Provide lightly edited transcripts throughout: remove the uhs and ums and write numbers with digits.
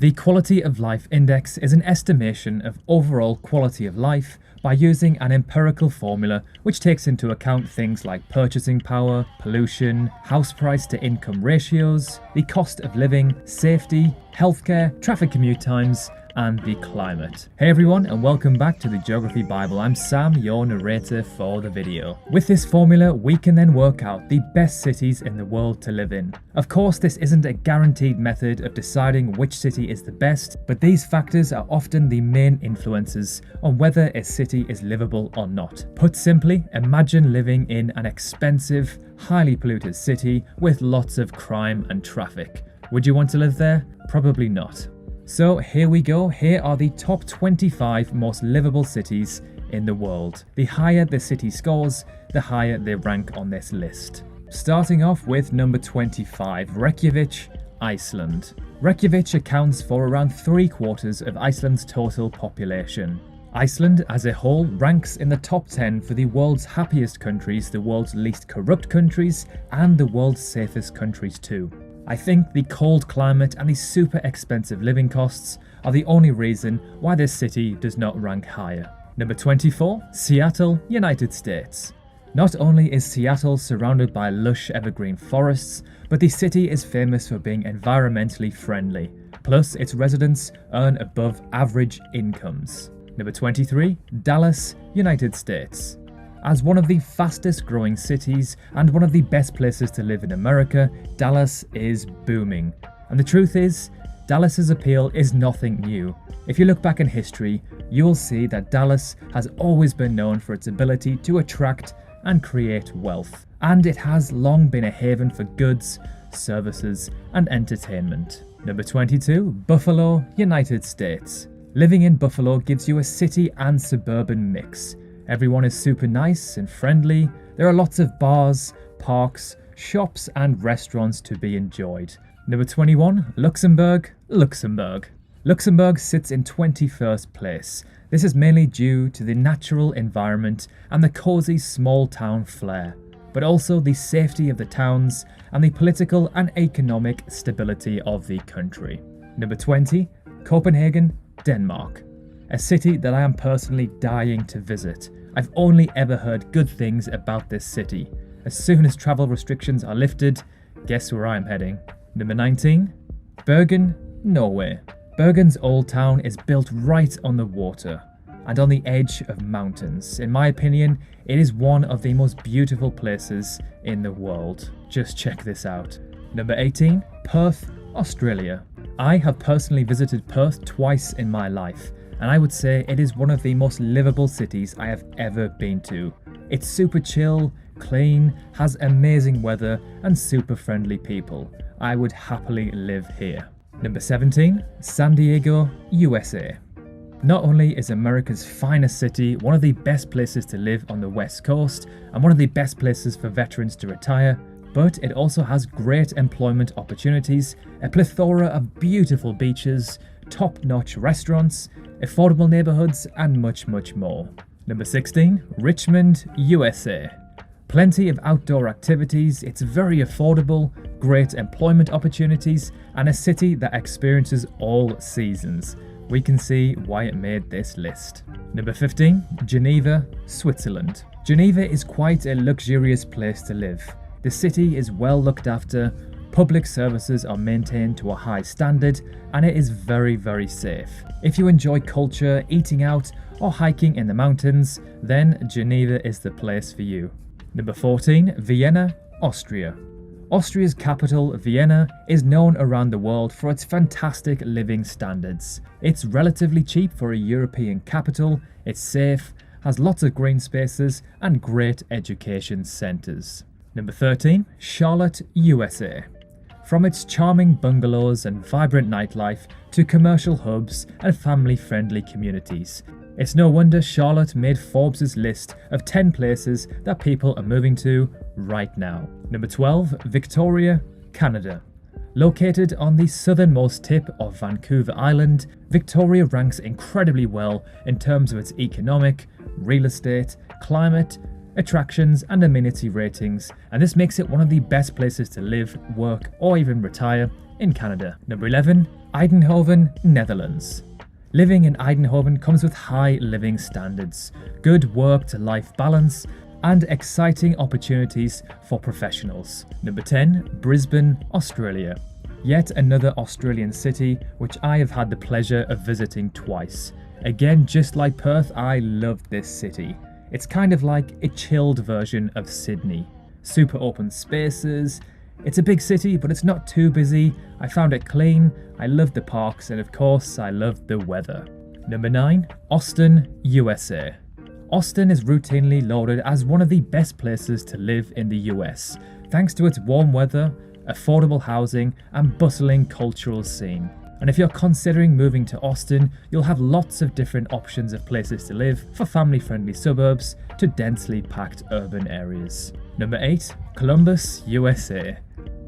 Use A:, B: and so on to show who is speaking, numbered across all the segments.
A: The Quality of Life Index is an estimation of overall quality of life by using an empirical formula which takes into account things like purchasing power, pollution, house price to income ratios, the cost of living, safety, healthcare, traffic commute times, and the climate. Hey everyone, and welcome back to the Geography Bible. I'm Sam, your narrator for the video. With this formula, we can then work out the best cities in the world to live in. Of course, this isn't a guaranteed method of deciding which city is the best, but these factors are often the main influences on whether a city is livable or not. Put simply, imagine living in an expensive, highly polluted city with lots of crime and traffic. Would you want to live there? Probably not. So here we go, here are the top 25 most livable cities in the world. The higher the city scores, the higher they rank on this list. Starting off with number 25, Reykjavik, Iceland. Reykjavik accounts for around 3/4 of Iceland's total population. Iceland as a whole ranks in the top 10 for the world's happiest countries, the world's least corrupt countries, and the world's safest countries too. I think the cold climate and the super expensive living costs are the only reason why this city does not rank higher. Number 24, Seattle, United States. Not only is Seattle surrounded by lush evergreen forests, but the city is famous for being environmentally friendly. Plus, its residents earn above average incomes. Number 23, Dallas, United States. As one of the fastest growing cities and one of the best places to live in America, Dallas is booming. And the truth is, Dallas's appeal is nothing new. If you look back in history, you will see that Dallas has always been known for its ability to attract and create wealth. And it has long been a haven for goods, services, and entertainment. Number 22, Buffalo, United States. Living in Buffalo gives you a city and suburban mix. Everyone is super nice and friendly. There are lots of bars, parks, shops, and restaurants to be enjoyed. Number 21, Luxembourg, Luxembourg. Luxembourg sits in 21st place. This is mainly due to the natural environment and the cozy small town flair, but also the safety of the towns and the political and economic stability of the country. Number 20, Copenhagen, Denmark. A city that I am personally dying to visit. I've only ever heard good things about this city. As soon as travel restrictions are lifted, guess where I'm heading? Number 19, Bergen, Norway. Bergen's old town is built right on the water and on the edge of mountains. In my opinion, it is one of the most beautiful places in the world. Just check this out. Number 18, Perth, Australia. I have personally visited Perth twice in my life, and I would say it is one of the most livable cities I have ever been to. It's super chill, clean, has amazing weather, and super friendly people. I would happily live here. Number 17, San Diego, USA. Not only is America's finest city one of the best places to live on the West Coast and one of the best places for veterans to retire, but it also has great employment opportunities, a plethora of beautiful beaches, top-notch restaurants, affordable neighborhoods, and much, much more. Number 16, Richmond, USA. Plenty of outdoor activities, it's very affordable, great employment opportunities, and a city that experiences all seasons. We can see why it made this list. Number 15, Geneva, Switzerland. Geneva is quite a luxurious place to live. The city is well looked after, public services are maintained to a high standard, and it is very, very safe. If you enjoy culture, eating out, or hiking in the mountains, then Geneva is the place for you. Number 14, Vienna, Austria. Austria's capital, Vienna, is known around the world for its fantastic living standards. It's relatively cheap for a European capital, it's safe, has lots of green spaces, and great education centres. Number 13, Charlotte, USA. From its charming bungalows and vibrant nightlife to commercial hubs and family-friendly communities, it's no wonder Charlotte made Forbes' list of 10 places that people are moving to right now. Number 12, Victoria, Canada. Located on the southernmost tip of Vancouver Island, Victoria ranks incredibly well in terms of its economic, real estate, climate, attractions and amenity ratings, and this makes it one of the best places to live, work or even retire in Canada. Number 11, Eindhoven, Netherlands. Living in Eindhoven comes with high living standards, good work-to-life balance, and exciting opportunities for professionals. Number 10, Brisbane, Australia. Yet another Australian city which I have had the pleasure of visiting twice. Again, just like Perth, I loved this city. It's kind of like a chilled version of Sydney. Super open spaces. It's a big city, but it's not too busy. I found it clean, I loved the parks, and of course, I loved the weather. Number 9, Austin, USA. Austin is routinely lauded as one of the best places to live in the US, thanks to its warm weather, affordable housing, and bustling cultural scene. And if you're considering moving to Austin, you'll have lots of different options of places to live, for family-friendly suburbs to densely packed urban areas. Number 8, Columbus, USA.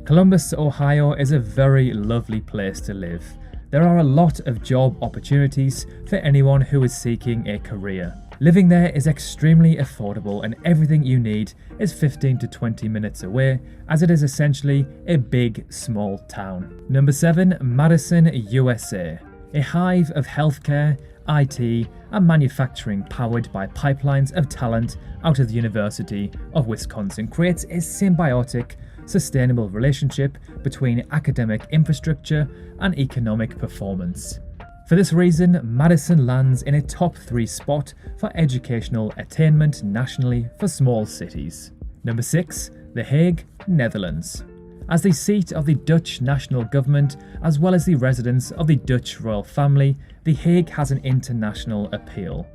A: Columbus, Ohio is a very lovely place to live. There are a lot of job opportunities for anyone who is seeking a career. Living there is extremely affordable and everything you need is 15 to 20 minutes away, as it is essentially a big, small town. Number 7, Madison, USA. A hive of healthcare, IT, and manufacturing powered by pipelines of talent out of the University of Wisconsin creates a symbiotic, sustainable relationship between academic infrastructure and economic performance. For this reason, Madison lands in a top 3 spot for educational attainment nationally for small cities. Number 6, The Hague, Netherlands. As the seat of the Dutch national government, as well as the residence of the Dutch royal family, The Hague has an international appeal.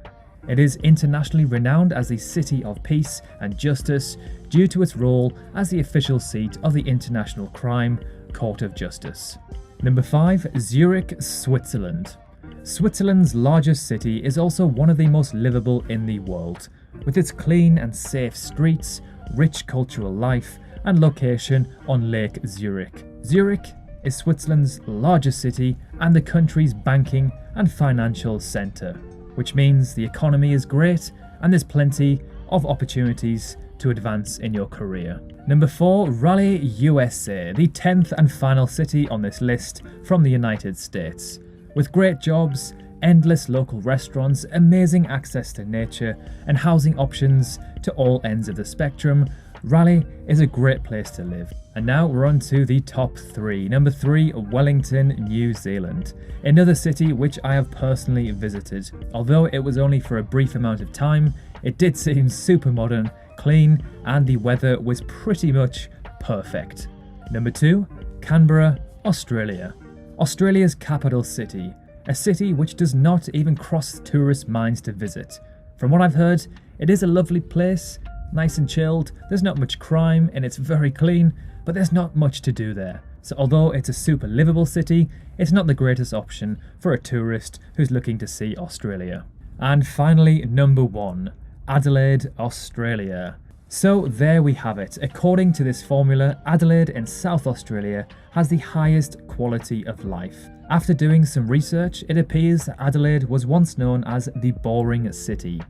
A: It is internationally renowned as the City of Peace and Justice due to its role as the official seat of the International Crime Court of Justice. Number 5, Zurich, Switzerland. Switzerland's largest city is also one of the most livable in the world, with its clean and safe streets, rich cultural life, and location on Lake Zurich. Zurich is Switzerland's largest city and the country's banking and financial centre, which means the economy is great and there's plenty of opportunities to advance in your career. Number 4, Raleigh, USA, the 10th and final city on this list from the United States. With great jobs, endless local restaurants, amazing access to nature, and housing options to all ends of the spectrum, Raleigh is a great place to live. And now we're on to the top 3. Number 3, Wellington, New Zealand. Another city which I have personally visited. Although it was only for a brief amount of time, it did seem super modern, clean, and the weather was pretty much perfect. Number 2, Canberra, Australia. Australia's capital city, a city which does not even cross tourist minds to visit. From what I've heard, it is a lovely place, nice and chilled, there's not much crime and it's very clean, but there's not much to do there. So although it's a super livable city, it's not the greatest option for a tourist who's looking to see Australia. And finally, number 1, Adelaide, Australia. So there we have it. According to this formula, Adelaide in South Australia has the highest quality of life. After doing some research, it appears that Adelaide was once known as the boring city.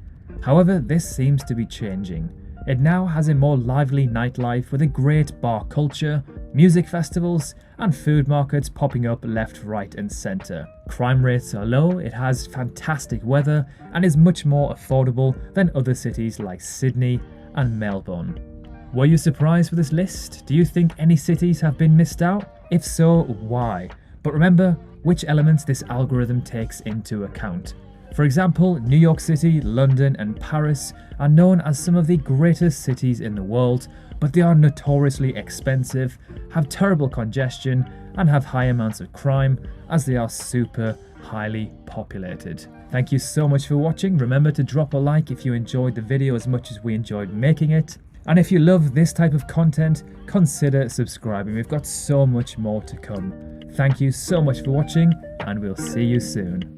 A: However, this seems to be changing. It now has a more lively nightlife with a great bar culture, music festivals, and food markets popping up left, right, and centre. Crime rates are low, it has fantastic weather, and is much more affordable than other cities like Sydney and Melbourne. Were you surprised with this list? Do you think any cities have been missed out? If so, why? But remember which elements this algorithm takes into account. For example, New York City, London, and Paris are known as some of the greatest cities in the world, but they are notoriously expensive, have terrible congestion, and have high amounts of crime, as they are super highly populated. Thank you so much for watching. Remember to drop a like if you enjoyed the video as much as we enjoyed making it. And if you love this type of content, consider subscribing. We've got so much more to come. Thank you so much for watching, and we'll see you soon.